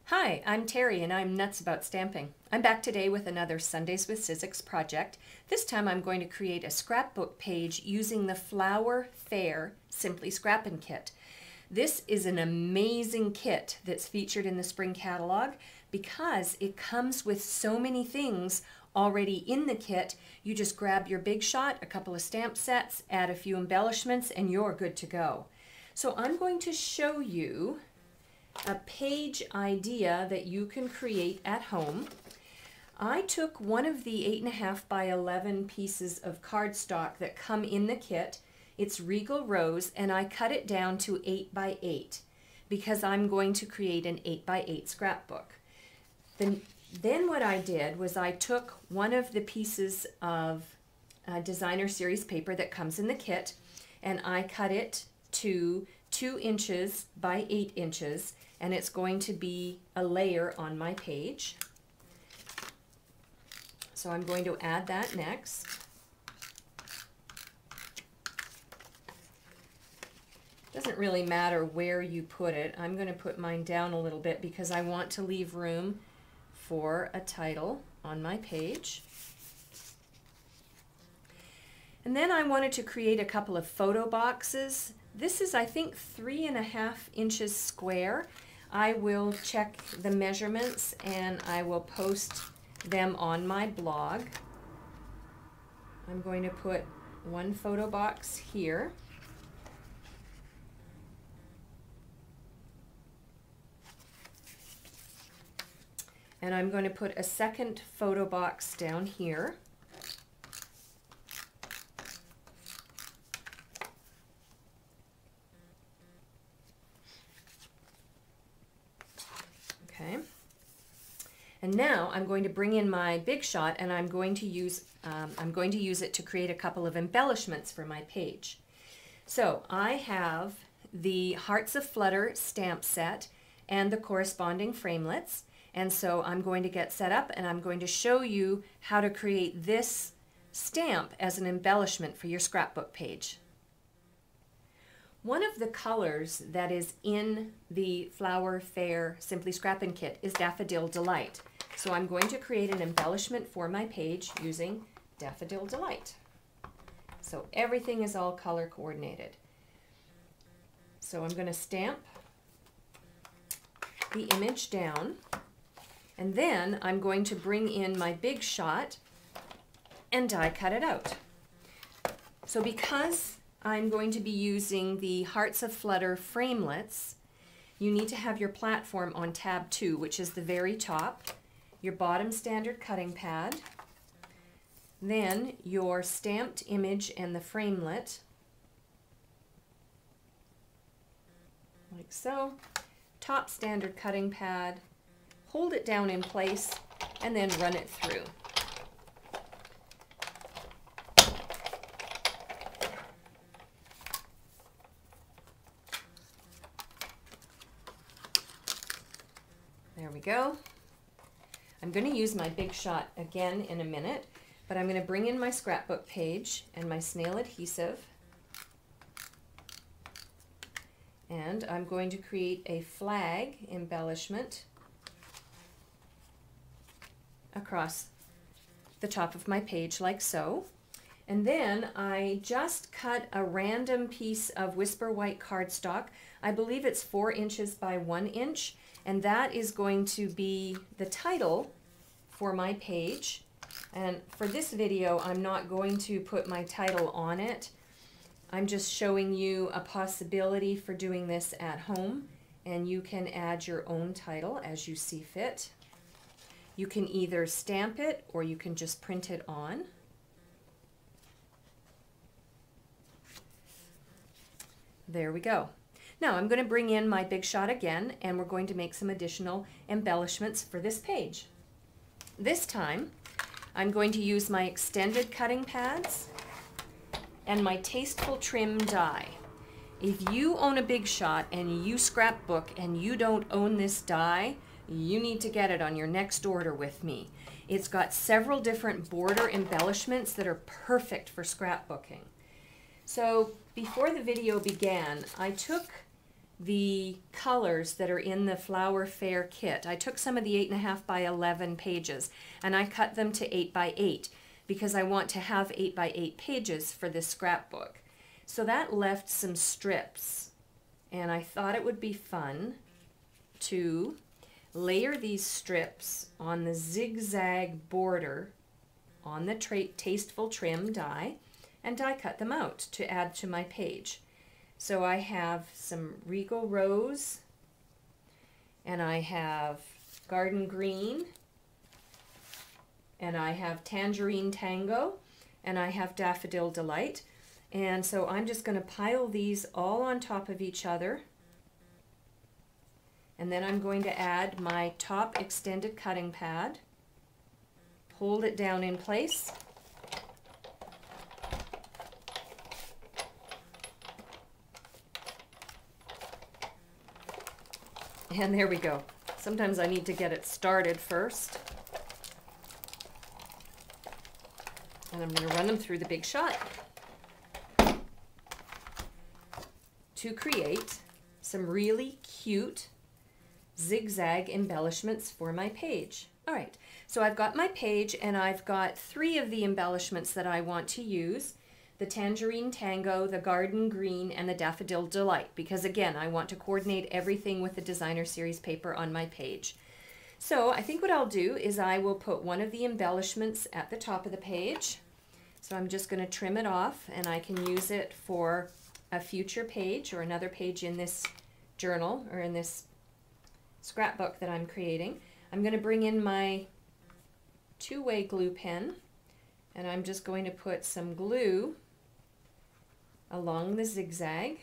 Hi, I'm Terry and I'm nuts about stamping. I'm back today with another Sundays with Sizzix project. This time I'm going to create a scrapbook page using the Flower Fair Simply Scrappin' Kit. This is an amazing kit that's featured in the spring catalog because it comes with so many things already in the kit. You just grab your big shot, a couple of stamp sets, add a few embellishments, and you're good to go. So I'm going to show you a page idea that you can create at home. I took one of the 8.5 by 11 pieces of cardstock that come in the kit. It's Regal Rose, and I cut it down to 8 by 8 because I'm going to create an 8 by 8 scrapbook. Then what I did was I took one of the pieces of designer series paper that comes in the kit, and I cut it to 2 inches by 8 inches, and it's going to be a layer on my page. So I'm going to add that next. Doesn't really matter where you put it. I'm going to put mine down a little bit because I want to leave room for a title on my page. And then I wanted to create a couple of photo boxes. This is, I think, 3.5 inches square. I will check the measurements and I will post them on my blog. I'm going to put one photo box here. And I'm going to put a second photo box down here. Okay. And now I'm going to bring in my big shot, and I'm going to use it to create a couple of embellishments for my page. So I have the Hearts of Flutter stamp set and the corresponding framelits. And so I'm going to get set up and I'm going to show you how to create this stamp as an embellishment for your scrapbook page. One of the colors that is in the Flower Fair Simply Scrappin' Kit is Daffodil Delight. So I'm going to create an embellishment for my page using Daffodil Delight. So everything is all color coordinated. So I'm going to stamp the image down. And then I'm going to bring in my big shot and die cut it out. So because I'm going to be using the Hearts of Flutter framelits, you need to have your platform on tab 2, which is the very top, your bottom standard cutting pad, then your stamped image and the framelit, like so, top standard cutting pad, hold it down in place, and then run it through. There we go. I'm going to use my big shot again in a minute, but I'm going to bring in my scrapbook page and my snail adhesive, and I'm going to create a flag embellishment across the top of my page like so. And then I just cut a random piece of Whisper White cardstock. I believe it's 4 inches by 1 inch, and that is going to be the title for my page. And for this video, I'm not going to put my title on it. I'm just showing you a possibility for doing this at home, and you can add your own title as you see fit. You can either stamp it or you can just print it on. There we go. Now I'm going to bring in my big shot again, and we're going to make some additional embellishments for this page. This time I'm going to use my extended cutting pads and my Tasteful Trim die. If you own a big shot and you scrapbook and you don't own this die, you need to get it on your next order with me. It's got several different border embellishments that are perfect for scrapbooking. So before the video began, I took the colors that are in the Flower Fair kit. I took some of the 8.5 by 11 pages and I cut them to 8 by 8 because I want to have 8 by 8 pages for this scrapbook. So that left some strips, and I thought it would be fun to layer these strips on the zigzag border on the Tasteful Trim die and die cut them out to add to my page. So I have some Regal Rose, and I have Garden Green, and I have Tangerine Tango, and I have Daffodil Delight. And so I'm just going to pile these all on top of each other. And then I'm going to add my top extended cutting pad, hold it down in place, and there we go. Sometimes I need to get it started first. And I'm going to run them through the Big Shot to create some really cute zigzag embellishments for my page. All right, so I've got my page and I've got 3 of the embellishments that I want to use: the Tangerine Tango, the Garden Green, and the Daffodil Delight, because again, I want to coordinate everything with the Designer Series paper on my page. So I think what I'll do is I will put one of the embellishments at the top of the page. So I'm just going to trim it off, and I can use it for a future page or another page in this journal or in this scrapbook that I'm creating. I'm going to bring in my 2-way glue pen, and I'm just going to put some glue along the zigzag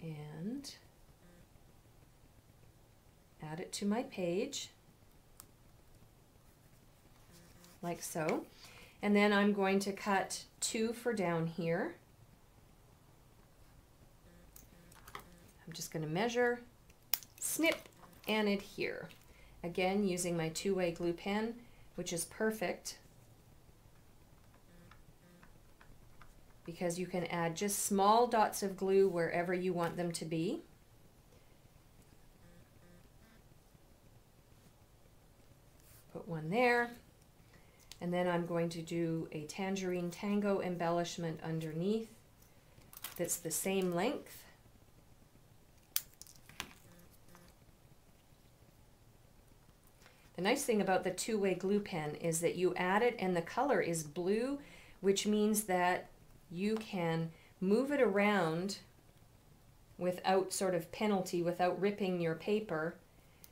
and add it to my page like so. And then I'm going to cut 2 for down here. I'm just going to measure, snip, and adhere. Again, using my 2-way glue pen, which is perfect because you can add just small dots of glue wherever you want them to be. Put one there. And then I'm going to do a Tangerine Tango embellishment underneath that's the same length. The nice thing about the 2-way glue pen is that you add it and the color is blue, which means that you can move it around without sort of penalty, without ripping your paper.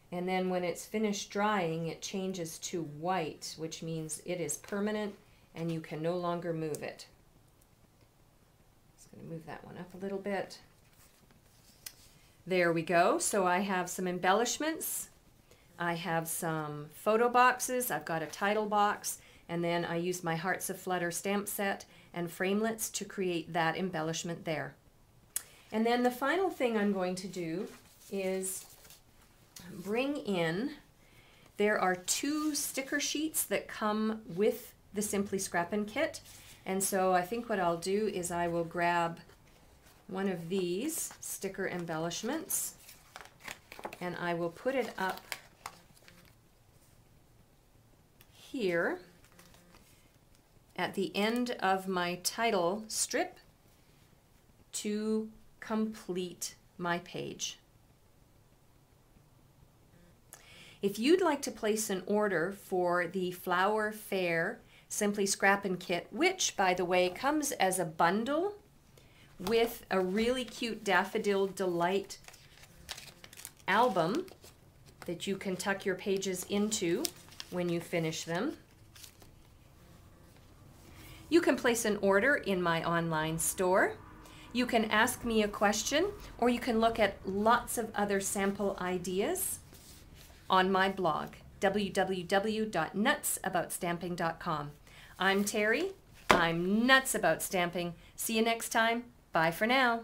And then when it's finished drying, it changes to white, which means it is permanent and you can no longer move it. Just going to move that one up a little bit. There we go. So I have some embellishments. I have some photo boxes. I've got a title box. And then I used my Hearts of Flutter stamp set and framelits to create that embellishment there. And then the final thing I'm going to do is bring in, there are 2 sticker sheets that come with the Simply Scrappin' kit, and so I think what I'll do is I will grab one of these sticker embellishments and I will put it up here at the end of my title strip to complete my page. If you'd like to place an order for the Flower Fair Simply Scrappin' kit, which, by the way, comes as a bundle with a really cute Daffodil Delight album that you can tuck your pages into when you finish them, you can place an order in my online store. You can ask me a question, or you can look at lots of other sample ideas on my blog, www.nutsaboutstamping.com. I'm Terri. I'm nuts about stamping. See you next time. Bye for now.